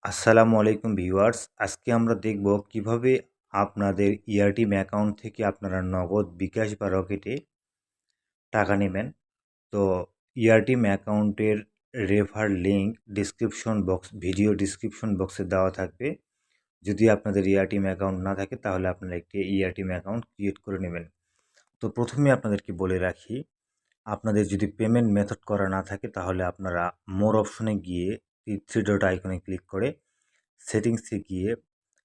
আসসালামু আলাইকুম ভিউয়ার্স। আজকে আমরা দেখব কিভাবে আপনাদের এয়ারটিম অ্যাকাউন্ট থেকে আপনারা নগদ, বিকাশ বা রকেটে টাকা নেবেন। তো এয়ারটিম অ্যাকাউন্টের রেফার লিঙ্ক ভিডিও ডিসক্রিপশন বক্সে দেওয়া থাকবে। যদি আপনাদের এয়ারটিম অ্যাকাউন্ট না থাকে তাহলে আপনারা একটি এয়ারটিম অ্যাকাউন্ট ক্রিয়েট করে নেবেন। তো প্রথমে আপনাদেরকে বলে রাখি, আপনাদের যদি পেমেন্ট মেথড করা না থাকে তাহলে আপনারা মোর অপশনে গিয়ে থ্রি ডট আইকনে ক্লিক করে সেটিংসে গিয়ে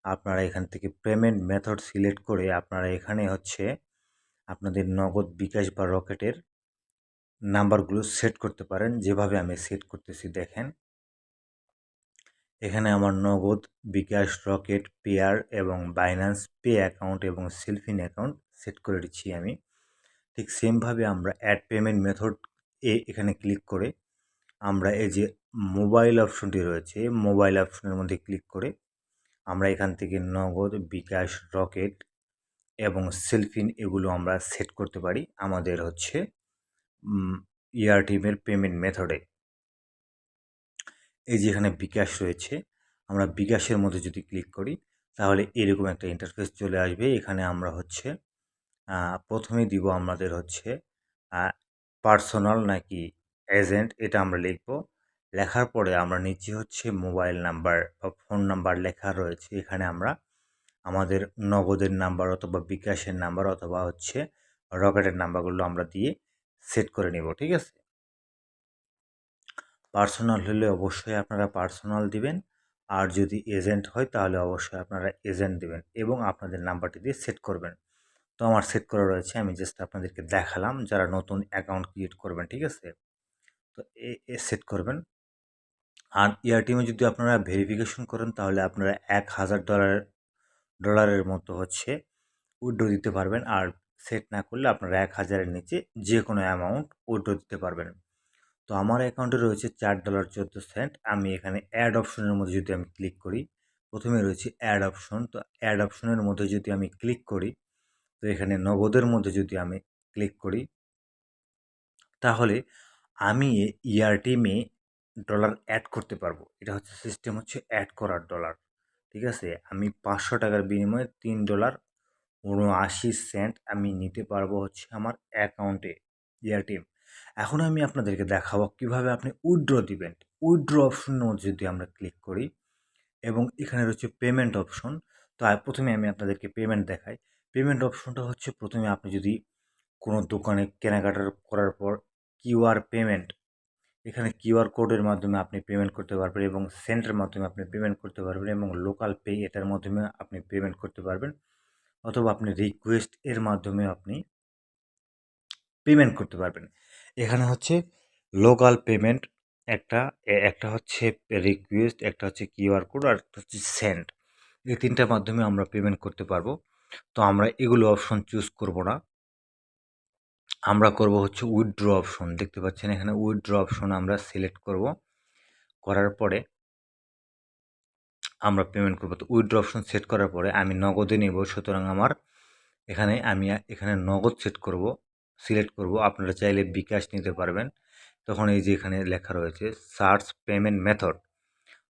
আপনারা এখান থেকে পেমেন্ট মেথড সিলেক্ট করে আপনারা এখানে আপনাদের নগদ, বিকাশ বা রকেটের নাম্বারগুলো সেট করতে পারেন। যেভাবে আমি সেট করতেছি দেখেন, এখানে আমার নগদ, বিকাশ, রকেট, পেয়ার এবং বাইন্যান্স পে অ্যাকাউন্ট এবং সেলফিন অ্যাকাউন্ট সেট করে দিচ্ছি আমি। ঠিক সেমভাবে আমরা অ্যাড পেমেন্ট মেথড এখানে ক্লিক করে আমরা এই যে মোবাইল অপশনটি রয়েছে, মোবাইল অপশনের মধ্যে ক্লিক করে আমরা এখান থেকে নগদ, বিকাশ, রকেট এবং সেলফিন এগুলো আমরা সেট করতে পারি আমাদের এয়ারটিমের পেমেন্ট মেথডে। এই যে এখানে বিকাশ রয়েছে, আমরা বিকাশের মধ্যে যদি ক্লিক করি তাহলে এরকম একটা ইন্টারফেস চলে আসবে। এখানে আমরা প্রথমে দিব আমাদের পার্সোনাল নাকি এজেন্ট, এটা আমরা লিখব। লেখার পরে আমরা নিচে মোবাইল নাম্বার বা ফোন নাম্বার লেখা রয়েছে, এখানে আমরা আমাদের নগদের নাম্বার অথবা বিকাশের নাম্বার অথবা রকেটের নাম্বারগুলো আমরা দিয়ে সেট করে নেব। ঠিক আছে, পার্সোনাল হলে অবশ্যই আপনারা পার্সোনাল দিবেন, আর যদি এজেন্ট হয় তাহলে অবশ্যই আপনারা এজেন্ট দিবেন এবং আপনাদের নাম্বারটি দিয়ে সেট করবেন। তো আমার সেট করা রয়েছে, আমি জাস্ট আপনাদেরকে দেখালাম যারা নতুন অ্যাকাউন্ট ক্রিয়েট করবেন। ঠিক আছে, তো সেট করবেন। আর এয়ারটিমে যদি আপনারা ভেরিফিকেশন করেন তাহলে আপনারা $1000 মতো উইথড্র দিতে পারবেন। আর সেট না করলে আপনারা 1000-এর নিচে যে কোনো অ্যামাউন্ট উইথড্র দিতে পারবেন। তো আমার অ্যাকাউন্টে রয়েছে $4.14। আমি এখানে অ্যাড অপশনের মধ্যে যদি আমি ক্লিক করি, প্রথমে রয়েছে অ্যাড অপশন। তো অ্যাড অপশনের মধ্যে যদি আমি ক্লিক করি, তো এখানে নগদের মধ্যে যদি আমি ক্লিক করি তাহলে আমি এয়ারটিমে ডলার অ্যাড করতে পারবো। এটা সিস্টেম অ্যাড করার ডলার। ঠিক আছে, আমি $500 বিনিময়ে $3.79 আমি নিতে পারবো আমার অ্যাকাউন্টে এয়ারটিম। এখন আমি আপনাদেরকে দেখাবো কিভাবে আপনি উইথড্র দিবেন। উইথড্র অপশনের মধ্যে যদি আমরা ক্লিক করি এবং এখানে রয়েছে পেমেন্ট অপশন। তো প্রথমে আমি আপনাদেরকে পেমেন্ট দেখাই। পেমেন্ট অপশনটা প্রথমে আপনি যদি কোনো দোকানে কেনাকাটা করার পর কিউআর পেমেন্ট, এখানে কিউআর কোডের মাধ্যমে আপনি পেমেন্ট করতে পারবেন এবং সেন্টের মাধ্যমে আপনি পেমেন্ট করতে পারবেন এবং লোকাল পে এটার মাধ্যমে আপনি পেমেন্ট করতে পারবেন, অথবা আপনি রিকোয়েস্ট এর মাধ্যমে আপনি পেমেন্ট করতে পারবেন। এখানে লোকাল পেমেন্ট একটা, একটা রিকোয়েস্ট, একটা কিউআর কোড, আর একটা সেন্ড। এই তিনটার মাধ্যমে আমরা পেমেন্ট করতে পারবো। তো আমরা এগুলো অপশন চুজ করব না, আমরা করব উইথড্র অপশন। দেখতে পাচ্ছেন এখানে উইথড্র অপশন আমরা সিলেক্ট করব, করার পরে আমরা পেমেন্ট করব। তো উইথড্র অপশন সেট করার পরে আমি নগদে নেব, সুতরাং আমি এখানে নগদ সিলেক্ট করব। আপনারা চাইলে বিকাশ নিতে পারবেন। তখন এই যে এখানে লেখা রয়েছে সার্চ পেমেন্ট মেথড,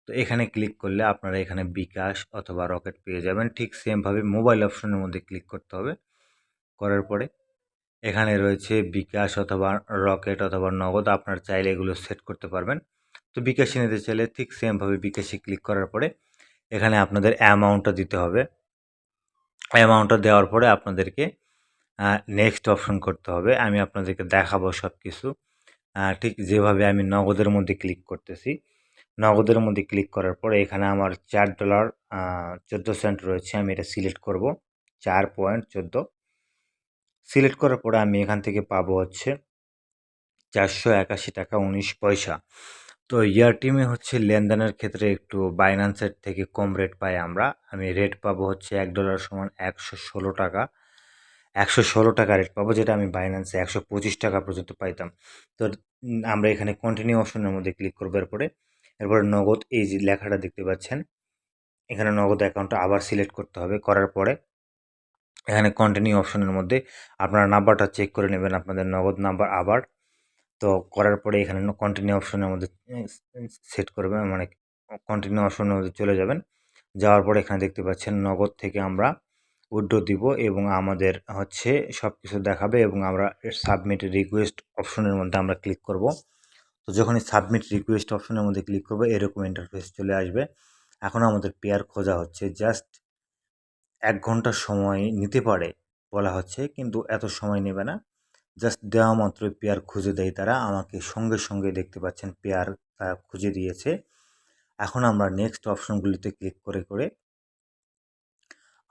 তো এখানে ক্লিক করলে আপনারা এখানে বিকাশ অথবা রকেট পেয়ে যাবেন। ঠিক সেমভাবে মোবাইল অপশনের মধ্যে ক্লিক করতে হবে। করার পরে এখানে রয়েছে বিকাশ অথবা রকেট অথবা নগদ, আপনারা চাইলে এগুলো সেট করতে পারবেন। তো বিকাশে নিতে চাইলে ঠিক সেমভাবে বিকাশে ক্লিক করার পরে এখানে আপনাদের অ্যামাউন্টটা দিতে হবে। অ্যামাউন্টটা দেওয়ার পরে আপনাদেরকে নেক্সট অপশন করতে হবে। আমি আপনাদেরকে দেখাবো সব কিছু। ঠিক যেভাবে আমি নগদের মধ্যে ক্লিক করতেছি, নগদের মধ্যে ক্লিক করার পরে এখানে আমার $4.14 রয়েছে, আমি এটা সিলেক্ট করব। 4.14 সিলেক্ট করার পরে আমি এখান থেকে পাবো $481.19। তো এয়ারটিমে লেনদেনের ক্ষেত্রে একটু বাইন্যান্সের থেকে কম রেট পাই আমরা। আমি রেট পাবো $1 সমান $116। $116 রেট পাবো, যেটা আমি বাইন্যান্সে $125 পর্যন্ত পাইতাম। তো আমরা এখানে কন্টিনিউ অপশনের মধ্যে ক্লিক করবো। এরপরে নগদ, এই যে লেখাটা দেখতে পাচ্ছেন, এখানে নগদ অ্যাকাউন্টটা আবার সিলেক্ট করতে হবে। করার পরে এখানে কন্টিনিউ অপশনের মধ্যে আপনারা নাম্বারটা চেক করে নেবেন, আপনাদের নগদ নাম্বার আবার। তো করার পরে এখানে কন্টিনিউ অপশনের মধ্যে সেট করবেন, মানে কন্টিনিউ অপশনের মধ্যে চলে যাবেন। যাওয়ার পরে এখানে দেখতে পাচ্ছেন নগদ থেকে আমরা উইথড্র দিব এবং আমাদের হচ্ছে সব কিছু দেখাবে এবং আমরা সাবমিট রিকোয়েস্ট অপশনের মধ্যে আমরা ক্লিক করব। তো যখনই সাবমিট রিকোয়েস্ট অপশনের মধ্যে ক্লিক করবো এরকম ইন্টারফেস চলে আসবে। এখন আমাদের পেয়ার খোঁজা হচ্ছে, জাস্ট 1 ঘন্টা সময় নিতে পারে বলা হচ্ছে, কিন্তু এত সময় নেবে না। জাস্ট দেওয়া মাত্রই পেয়ার খুঁজে দেয় তারা আমাকে, সঙ্গে সঙ্গে দেখতে পাচ্ছেন পেয়ার তারা খুঁজে দিয়েছে। এখন আমরা নেক্সট অপশনগুলিতে ক্লিক করে করে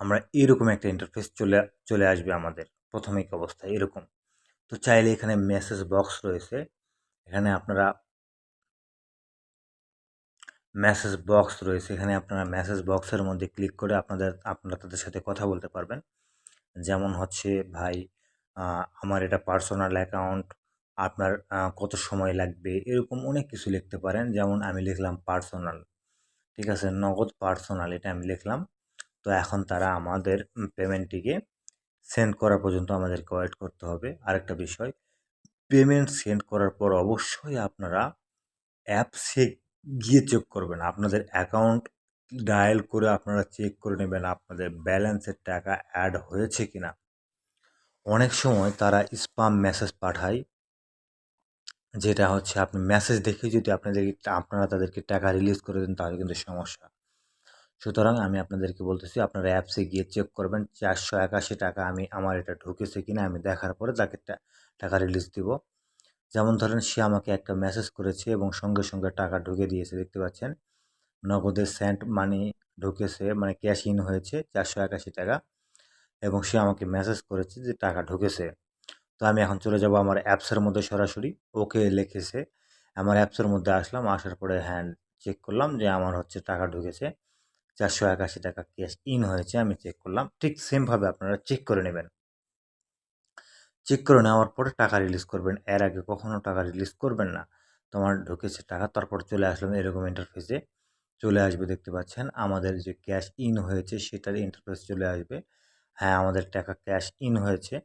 আমরা এরকম একটা ইন্টারফেস চলে আসবে আমাদের প্রাথমিক অবস্থায় এরকম। তো চাইলে এখানে মেসেজ বক্স রয়েছে, এখানে আপনারা এখানে আপনারা মেসেজ বক্সের মধ্যে ক্লিক করে আপনারা তাদের সাথে কথা বলতে পারবেন। যেমন হচ্ছে, ভাই আমার এটা পার্সোনাল অ্যাকাউন্ট, আপনার কত সময় লাগবে, এরকম অনেক কিছু লিখতে পারেন। যেমন আমি লিখলাম পার্সোনাল, ঠিক আছে, নগদ পার্সোনাল এটা আমি লিখলাম। তো এখন তারা আমাদের পেমেন্টটিকে সেন্ড করা পর্যন্ত আমাদেরকে ওয়েট করতে হবে। আরেকটা বিষয়, পেমেন্ট সেন্ড করার পর অবশ্যই আপনারা অ্যাপসে গিয়ে চেক করবেন। আপনাদের অ্যাকাউন্ট ডায়াল করে আপনারা চেক করে নেবেন আপনাদের ব্যালেন্সের টাকা অ্যাড হয়েছে কিনা। অনেক সময় তারা স্পাম মেসেজ পাঠায়, যেটা হচ্ছে আপনি মেসেজ দেখে যদি আপনারা তাদেরকে টাকা রিলিজ করে দেন তাহলে কিন্তু সমস্যা। সুতরাং আমি আপনাদেরকে বলতেছি আপনারা অ্যাপসে গিয়ে চেক করবেন 481 টাকা আমার এটা ঢুকেছে কিনা, আমি দেখার পরে তাকে টাকা রিলিজ দিব। যেমন ধরেন সে আমাকে একটা মেসেজ করেছে এবং সঙ্গে সঙ্গে টাকা ঢুকে দিয়েছে, দেখতে পাচ্ছেন নগদে সেন্ট মানি ঢুকেছে, মানে ক্যাশ ইন হয়েছে 481 টাকা এবং সে আমাকে মেসেজ করেছে যে টাকা ঢুকেছে। তো আমি এখন চলে যাব আমার অ্যাপসের মধ্যে সরাসরি, ওকে লিখেছে, আমার অ্যাপসের মধ্যে আসলাম, আসার পরে চেক করলাম যে আমার হচ্ছে টাকা ঢুকেছে 481 টাকা ক্যাশ ইন হয়েছে, আমি চেক করলাম। ঠিক সেমভাবে আপনারা চেক করে নেবেন। চেক করে নেওয়ার পরে টাকা রিলিজ করবেন, এর আগে কখনো টাকা রিলিজ করবেন না। তোমার ঢুকেছে টাকা, তারপর চলে আসলাম এরকম ইন্টারফেসে চলে আসবে, দেখতে পাচ্ছেন আমাদের যে ক্যাশ ইন হয়েছে সেটার ইন্টারফেস চলে আসবে। হ্যাঁ, আমাদের টাকা ক্যাশ ইন হয়েছে।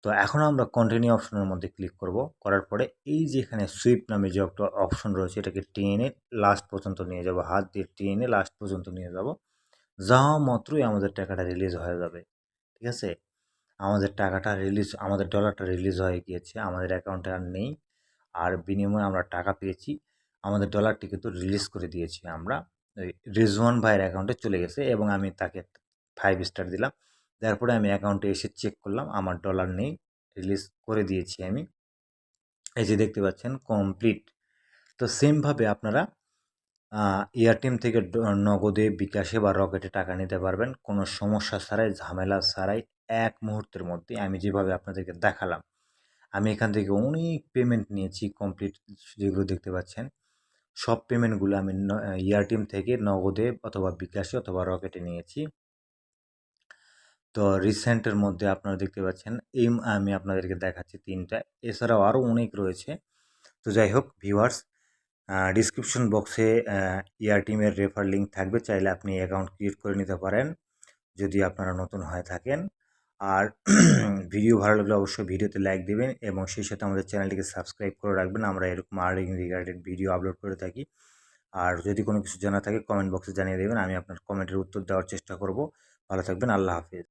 তো এখন আমরা কন্টিনিউ অপশনের মধ্যে ক্লিক করব, করার পরে এই যে এখানে সুইপ নামে যে একটা অপশন রয়েছে এটাকে টেনে লাস্ট পর্যন্ত নিয়ে যাব, হাত দিয়ে টেনে লাস্ট পর্যন্ত নিয়ে যাব। যাওয়া মাত্রই আমাদের টাকাটা রিলিজ হয়ে যাবে, ঠিক আছে। আমাদের ডলারটা রিলিজ হয়ে গিয়েছে, আমাদের অ্যাকাউন্টে আর নেই। আর বিনিময়ে আমরা টাকা পেয়েছি, আমাদের ডলারটি কিন্তু রিলিজ করে দিয়েছি আমরা, ওই রিজওয়ান ভাইয়ের অ্যাকাউন্টে চলে গেছে এবং আমি তাকে 5 স্টার দিলাম। তারপরে আমি অ্যাকাউন্টে এসে চেক করলাম আমার ডলার নেই, রিলিজ করে দিয়েছি আমি। এই যে দেখতে পাচ্ছেন কমপ্লিট। তো সেমভাবে আপনারা এয়ারটেল থেকে নগদে, বিকাশে বা রকেটে টাকা নিতে পারবেন কোনো সমস্যা ছাড়াই, ঝামেলা ছাড়াই, এক মুহূর্তের মধ্যে আমি যেভাবে আপনাদেরকে দেখালাম। আমি এখান থেকে অনেক পেমেন্ট নিয়েছি কমপ্লিট, যেগুলো দেখতে পাচ্ছেন সব পেমেন্টগুলো আমি এয়ারটেল থেকে নগদে অথবা বিকাশে অথবা রকেটে নিয়েছি। তো রিসেন্টের মধ্যে আপনারা দেখতে পাচ্ছেন আমি আপনাদেরকে দেখাচ্ছি 3টা, এছাড়াও আরও অনেক রয়েছে। তো যাই হোক ভিউয়ার্স, ডিসক্রিপশন বক্সে এয়ারটেলের রেফার লিঙ্ক থাকবে, চাইলে আপনি অ্যাকাউন্ট ক্রিয়েট করে নিতে পারেন যদি আপনারা নতুন হয়ে থাকেন। আর ভিডিও ভালো লাগলে অবশ্যই ভিডিওতে লাইক দেবেন এবং সেই সাথে আমাদের চ্যানেলটিকে সাবস্ক্রাইব করে রাখবেন। আমরা এরকম আর্নিং রিগার্ডেড ভিডিও আপলোড করে থাকি। আর যদি কোনো কিছু জানা থাকে কমেন্ট বক্সে জানিয়ে দেবেন, আমি আপনার কমেন্টের উত্তর দেওয়ার চেষ্টা করব। ভালো থাকবেন, আল্লাহ হাফিজ।